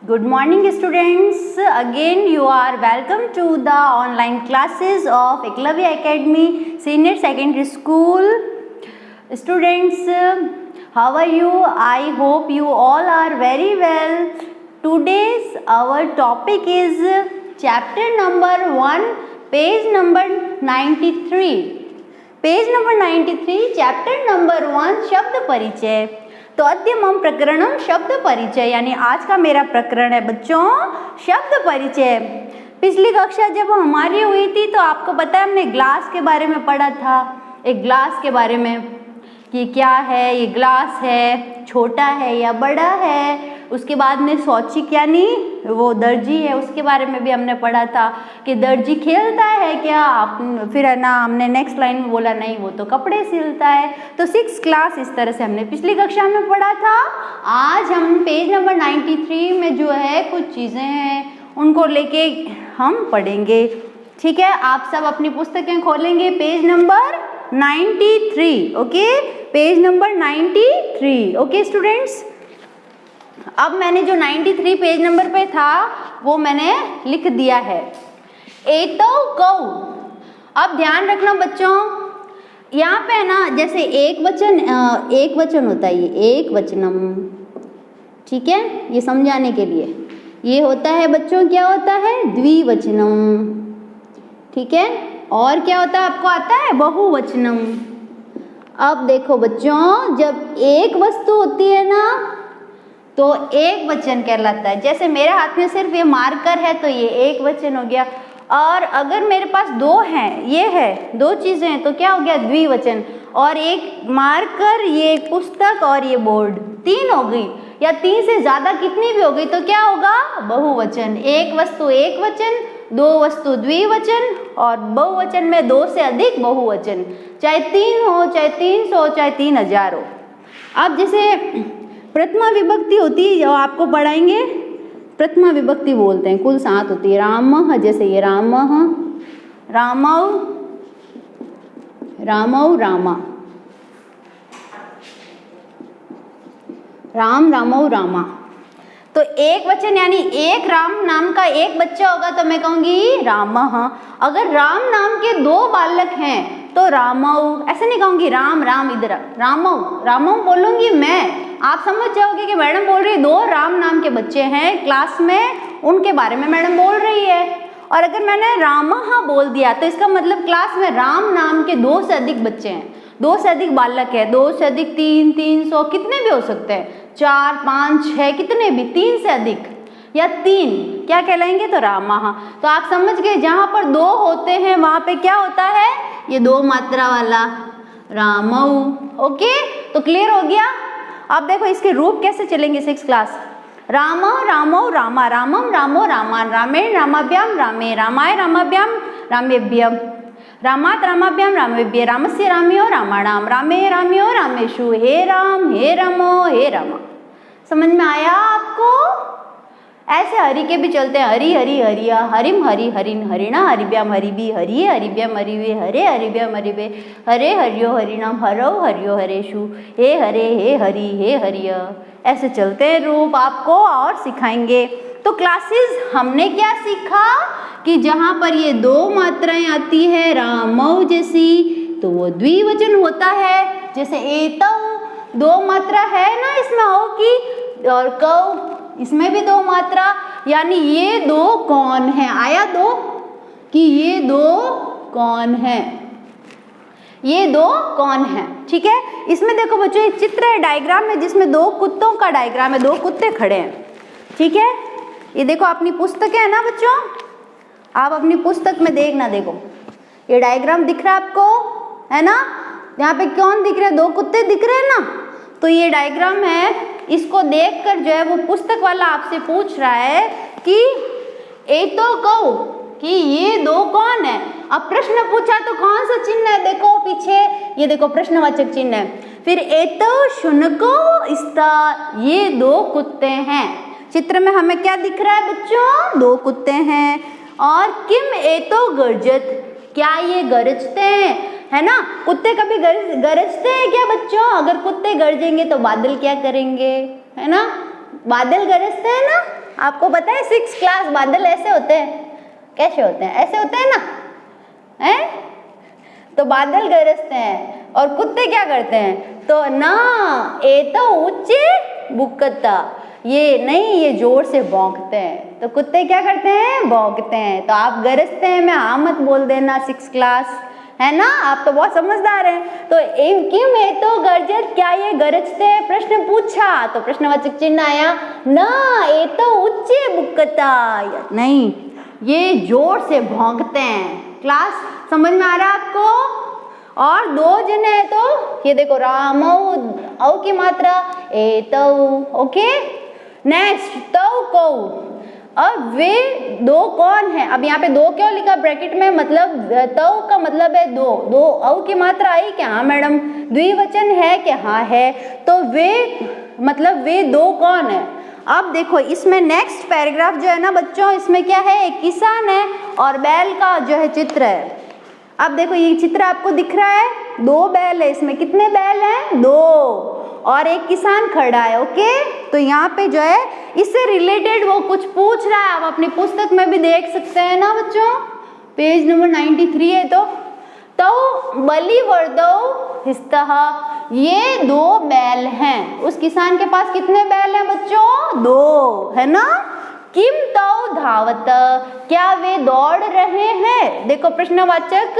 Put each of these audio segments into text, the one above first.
Good morning students. Again you are welcome to the online classes of Eklavya Academy Senior Secondary School. Students, how are you? I hope you all are very well. Today's our topic is chapter number 1, page number 93. Page number 93, chapter number 1, शब्द परिचय. तो अद्यमम प्रकरणम शब्द परिचय, यानी आज का मेरा प्रकरण है बच्चों शब्द परिचय. पिछली कक्षा जब हमारी हुई थी तो आपको पता है हमने ग्लास के बारे में पढ़ा था. एक ग्लास के बारे में कि क्या है, ये ग्लास है, छोटा है या बड़ा है. उसके बाद में शौचिक यानी वो दर्जी है, उसके बारे में भी हमने पढ़ा था कि दर्जी खेलता है क्या. फिर है ना हमने नेक्स्ट लाइन में बोला नहीं वो तो कपड़े सिलता है. तो 6th क्लास इस तरह से हमने पिछली कक्षा में पढ़ा था. आज हम पेज नंबर 93 में जो है कुछ चीज़ें हैं उनको लेके हम पढ़ेंगे. ठीक है, आप सब अपनी पुस्तकें खोलेंगे page number 93. Okay, page number 93. Okay students, अब मैंने जो 93 पेज नंबर पे था वो मैंने लिख दिया है. एतो कौ. अब ध्यान रखना बच्चों, यहाँ पे है ना जैसे एक वचन होता है, ये एक वचनम. ठीक है, ये समझाने के लिए. ये होता है बच्चों, क्या होता है, द्विवचनम. ठीक है, और क्या होता है आपको आता है, बहुवचनम. अब देखो बच्चों, जब एक वस्तु होती है ना तो एक वचन कहलाता है. जैसे मेरे हाथ में सिर्फ ये मार्कर है तो ये एक वचन हो गया. और अगर मेरे पास दो हैं, ये है, दो चीज़ें हैं, तो क्या हो गया, द्विवचन. और एक मार्कर, ये एक पुस्तक और ये बोर्ड, तीन हो गई. या तीन से ज़्यादा कितनी भी हो गई तो क्या होगा, बहुवचन. एक वस्तु एक वचन, दो वस्तु द्विवचन, और बहुवचन में दो से अधिक बहुवचन. चाहे 3 हो, चाहे 300 हो, चाहे 3000 हो. अब जैसे प्रथमा विभक्ति होती है जो आपको पढ़ाएंगे, प्रथमा विभक्ति बोलते हैं, कुल 7 होती है. रामः, जैसे ये रामः, रामौ, रामौ, रामा, राम, रामौ, रामा. तो एक वचन यानी एक राम नाम का एक बच्चा होगा तो मैं कहूँगी रामः. अगर राम नाम के 2 बालक हैं तो रामौ. ऐसे नहीं कहूँगी राम राम, इधर रामौ, रामौ बोलूँगी मैं. आप समझ जाओगे कि मैडम बोल रही है 2 राम नाम के बच्चे हैं क्लास में, उनके बारे में मैडम बोल रही है. और अगर मैंने रामः बोल दिया तो इसका मतलब क्लास में राम नाम के 2 से अधिक बच्चे हैं, 2 से अधिक बालक है, 2 से अधिक 3, 300 कितने भी हो सकते हैं, 4, 5, 6 कितने भी, 3 से अधिक या 3 क्या कहलाएंगे, तो रामः. तो आप समझ गए, जहाँ पर 2 होते हैं वहाँ पे क्या होता है, ये 2 मात्रा वाला रामौ. ओके, तो क्लियर हो गया. अब देखो इसके रूप कैसे चलेंगे 6th क्लास. राम, रामौ, रामा, रामम, रामो, रामान, रामेण, रामाभ्याम, रामे, रामाय, रामाभ्याम, रामेभ्यम, रामात, रामाभ्याम, रामेभ्य, रामस्य, राम्यो, रामाणाम, रामे, राम्यो, रामेषु. हे राम, हे रमो, हे रमा. समझ में आया आपको. ऐसे हरि के भी चलते हैं, हरि हरि हरिया, हरिम हरि हरिन, हरिणा हरिभ्याम, हरिभि हरिये, हरिभ्याम, हरिवे, हरे हरिभ्याम, हरिवे, हरे हरियो, हरिनाम, हरौ हरियो, हरेषु. हे हरे, हे हरि, हे हरिय. ऐसे चलते हैं रूप, आपको और सिखाएंगे. तो क्लासेस हमने क्या सीखा कि जहाँ पर ये 2 मात्राएं आती है रामौ जैसी तो वो द्विवचन होता है. जैसे एतौ 2 मात्रा है ना इसमें औ की, और कौ इसमें भी 2 मात्रा, यानी ये 2 कौन है. आया 2 कि ये 2 कौन है, ये 2 कौन है. ठीक है, इसमें देखो बच्चों एक चित्र है, डायग्राम है, जिसमें 2 कुत्तों का डायग्राम है, 2 कुत्ते खड़े हैं. ठीक है, ये देखो अपनी पुस्तक है ना बच्चों, आप अपनी पुस्तक में देखना. देखो ये डायग्राम दिख रहा है आपको, है ना. यहाँ पे कौन दिख रहे हैं, 2 कुत्ते दिख रहे हैं ना. तो ये डायग्राम है, इसको देखकर जो है वो पुस्तक वाला आपसे पूछ रहा है कि एतो कौ, कि ये 2 कौन है. अब प्रश्न पूछा तो कौन सा चिन्ह है, देखो पीछे, ये देखो प्रश्नवाचक चिन्ह है. फिर एतो शुनको स्ता, ये 2 कुत्ते हैं. चित्र में हमें क्या दिख रहा है बच्चों, 2 कुत्ते हैं. और किम एतो गर्जत, क्या ये गरजते हैं, है ना. कुत्ते कभी गरजते हैं क्या बच्चों. अगर कुत्ते गरजेंगे तो बादल क्या करेंगे, है ना, बादल गरजते हैं ना. आपको पता है 6 क्लास बादल ऐसे होते हैं, कैसे होते हैं? ऐसे होते हैं ना, हैं? तो बादल गरजते हैं और कुत्ते क्या करते हैं? तो ना ए तो ऊंचे बुकता, ये नहीं, ये जोर से भौंकते हैं। तो कुत्ते क्या करते हैं? भौंकते हैं। तो आप गरजते हैं में हाँ मत बोल देना 6 क्लास, है ना? आप तो बहुत समझदार हैं। तो किम है तो गरजत, क्या ये गरजते हैं? प्रश्न पूछा तो प्रश्नवाचक चिन्ह आया ना, ये तो ऊंचे बुकता, नहीं ये जोर से भौंकते हैं। क्लास समझ में आ रहा है आपको? और 2 जने हैं तो ये देखो रामौ, औ की मात्रा एतौ, ओके। नेक्स्ट तौ कौ, अब वे 2 कौन है? अब यहाँ पे 2 क्यों लिखा ब्रैकेट में? मतलब तौ का मतलब है 2, 2 औ की मात्रा आई क्या? हाँ मैडम। द्विवचन है क्या? हाँ है। तो वे मतलब वे 2 कौन है? अब देखो इसमें नेक्स्ट पैराग्राफ जो है ना बच्चों, इसमें क्या है? एक किसान है और बैल का जो है चित्र है। अब देखो ये चित्र आपको दिख रहा है, 2 बैल है, इसमें कितने बैल हैं? 2, और एक किसान खड़ा है, ओके। तो यहाँ पे जो है इससे रिलेटेड वो कुछ पूछ रहा है, आप अपनी पुस्तक में भी देख सकते हैं ना बच्चों, पेज नंबर 93 है। तो बलिवर्दौ हिस्तः, ये 2 बैल हैं। उस किसान के पास कितने बैल हैं बच्चों? 2, है ना। किम तौ धावत, क्या वे दौड़ रहे हैं? देखो प्रश्नवाचक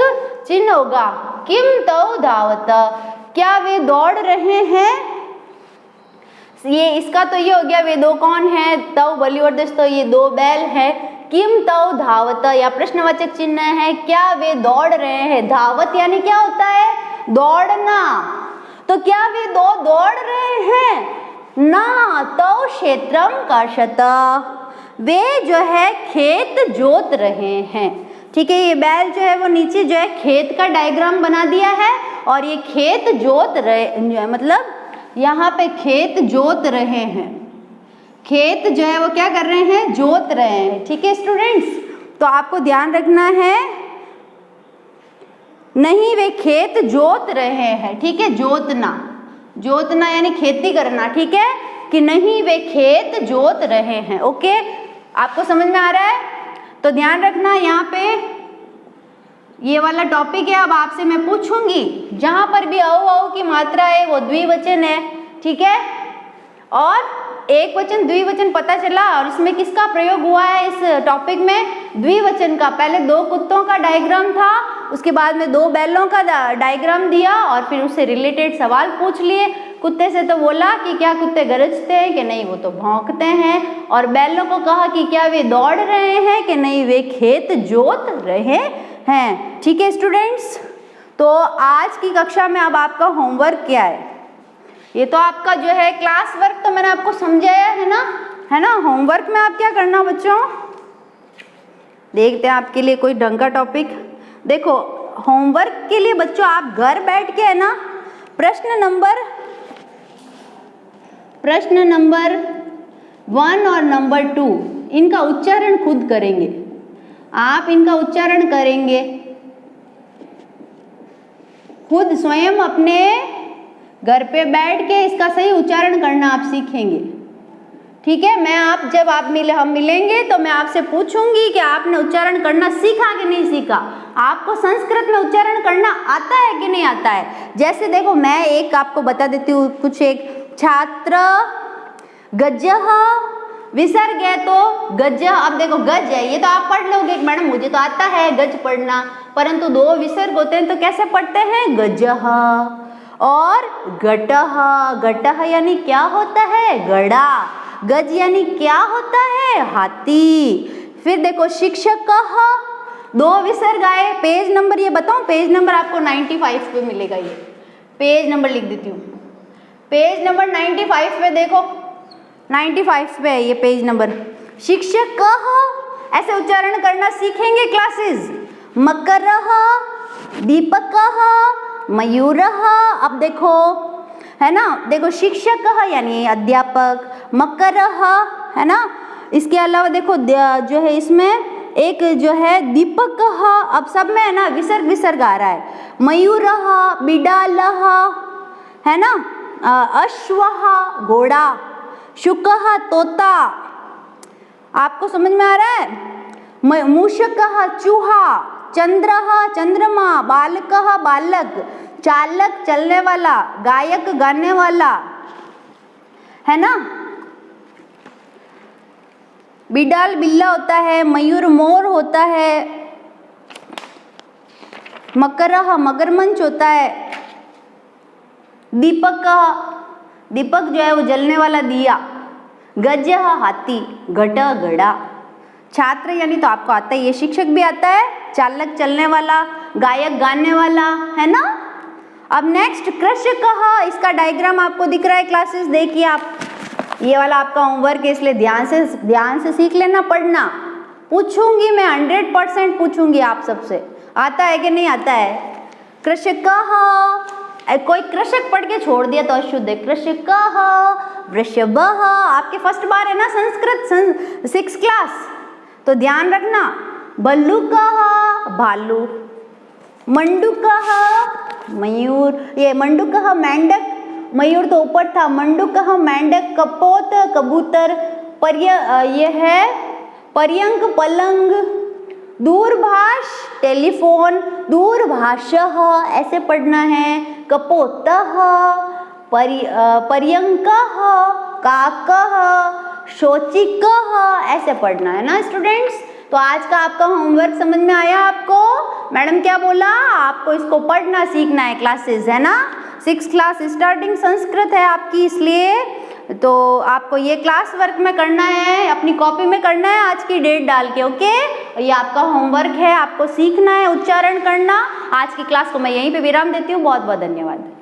चिन्ह होगा, किम तौ धावत, क्या वे दौड़ रहे हैं? ये इसका तो ये हो गया वे 2 कौन है? तौ बलिवर्दस्त, तो ये 2 बैल है। किम तौ धावत या प्रश्नवाचक चिन्ह है, क्या वे दौड़ रहे हैं? धावत यानी क्या होता है? दौड़ना। तो क्या वे 2 दौड़ रहे हैं? ना तौ क्षेत्रम कर्षत, वे जो है खेत जोत रहे हैं। ठीक है, ये बैल जो है वो नीचे जो है खेत का डायग्राम बना दिया है और ये खेत जोत रहे, मतलब यहाँ पे खेत जोत रहे हैं। खेत जो है वो क्या कर रहे हैं? जोत रहे हैं। ठीक है स्टूडेंट्स, तो आपको ध्यान रखना है, नहीं वे खेत जोत रहे हैं। ठीक है, जोतना, जोतना यानी खेती करना, ठीक है, कि नहीं वे खेत जोत रहे हैं। ओके, आपको समझ में आ रहा है? तो ध्यान रखना, यहाँ पे ये वाला टॉपिक है। अब आपसे मैं पूछूंगी, जहां पर भी औ की मात्रा है वो द्विवचन है, ठीक है, और एक वचन द्विवचन पता चला, और इसमें किसका प्रयोग हुआ है इस टॉपिक में? द्विवचन का। पहले 2 कुत्तों का डायग्राम था, उसके बाद में 2 बैलों का डायग्राम दिया और फिर उससे रिलेटेड सवाल पूछ लिए। कुत्ते से तो बोला कि क्या कुत्ते गरजते हैं कि नहीं, वो तो भौंकते हैं। और बैलों को कहा कि क्या वे दौड़ रहे हैं कि नहीं, वे खेत जोत रहे हैं। ठीक है स्टूडेंट्स, तो आज की कक्षा में अब आपका होमवर्क क्या है? ये तो आपका जो है क्लास वर्क तो मैंने आपको समझाया है ना, होमवर्क में आप क्या करना बच्चों? देखते हैं आपके लिए कोई ढंग का टॉपिक। देखो होमवर्क के लिए बच्चों आप घर बैठ के है ना, प्रश्न नंबर 1 और नंबर 2 इनका उच्चारण खुद करेंगे। आप इनका उच्चारण करेंगे खुद, स्वयं अपने घर पे बैठ के इसका सही उच्चारण करना आप सीखेंगे। ठीक है, जब हम मिलेंगे तो मैं आपसे पूछूंगी कि आपने उच्चारण करना सीखा कि नहीं सीखा, आपको संस्कृत में उच्चारण करना आता है कि नहीं आता है। जैसे देखो मैं एक आपको बता देती हूँ, कुछ एक छात्र गजः विसर्ग है, तो गज, अब देखो गज है, ये तो आप पढ़ लोगे मैडम, मुझे तो आता है गज पढ़ना, परंतु 2 विसर्ग होते हैं तो कैसे पढ़ते हैं? गजः। और घटः, घटः यानी क्या होता है? घड़ा। गज यानी क्या होता है? हाथी। फिर देखो शिक्षकः, 2 विसर्ग आए। पेज नंबर ये बताऊं, पेज नंबर आपको 95 पे मिलेगा, ये पेज नंबर लिख देती हूँ। पेज नंबर 95 पे देखो, 95 पे है ये पेज नंबर। शिक्षकः ऐसे उच्चारण करना सीखेंगे क्लासेस। मकरः, दीपकः, मयूरः। अब देखो है ना, देखो शिक्षकः यानी अध्यापक, मकरः है ना, इसके अलावा देखो जो है इसमें एक जो है दीपकः, अब सब में है ना विसर्ग आ रहा है। मयूरः, बिडालः है ना, अश्वः घोड़ा, शुकः तोता, आपको समझ में आ रहा है? मूषकः चूहा, चंद्रः चंद्रमा, बालकः बालक, चालक चलने वाला, गायक गाने वाला, है ना। बिडाल बिल्ला होता है, मयूर मोर होता है, मकरः मगरमच्छ होता है, दीपकः दीपक जो है वो जलने वाला दिया, गजः हाथी, घटः घड़ा। छात्र यानी तो आपको आता है, ये शिक्षक भी आता है, चालक चलने वाला, गायक गाने वाला, है ना। अब नेक्स्ट कृषकः, इसका डायग्राम आपको दिख रहा है क्लासेस, देखिए आप, ये वाला आपका होमवर्क है, इसलिए ध्यान से सीख लेना, पढ़ना। पूछूंगी मैं 100% पूछूंगी आप सबसे, आता है कि नहीं आता है। कृषकः, कोई कृषक पढ़ के छोड़ दिया तो अशुद्ध है। कृषकः, वृषभः, आपके फर्स्ट बार है ना संस्कृत 6th क्लास, तो ध्यान रखना। भल्लुकः भालू, मंडूकः मयूर, ये मंडूकः मेंढक, मयूर तो ऊपर था, मंडूकः मेंढक, कपोत कबूतर, ये है पर्यंक पलंग, दूरभाष टेलीफोन, दूरभाषः ऐसे पढ़ना है, कपोतः, पर्यंकः, काकः, शोचिकः ऐसे पढ़ना है ना स्टूडेंट्स। तो आज का आपका होमवर्क समझ में आया आपको? मैडम क्या बोला? आपको इसको पढ़ना सीखना है क्लासेस, है ना। 6th क्लास स्टार्टिंग संस्कृत है आपकी, इसलिए तो आपको ये क्लास वर्क में करना है, अपनी कॉपी में करना है, आज की डेट डाल के, ओके। ये आपका होमवर्क है, आपको सीखना है, उच्चारण करना। आज की क्लास को मैं यहीं पे विराम देती हूँ। बहुत बहुत धन्यवाद।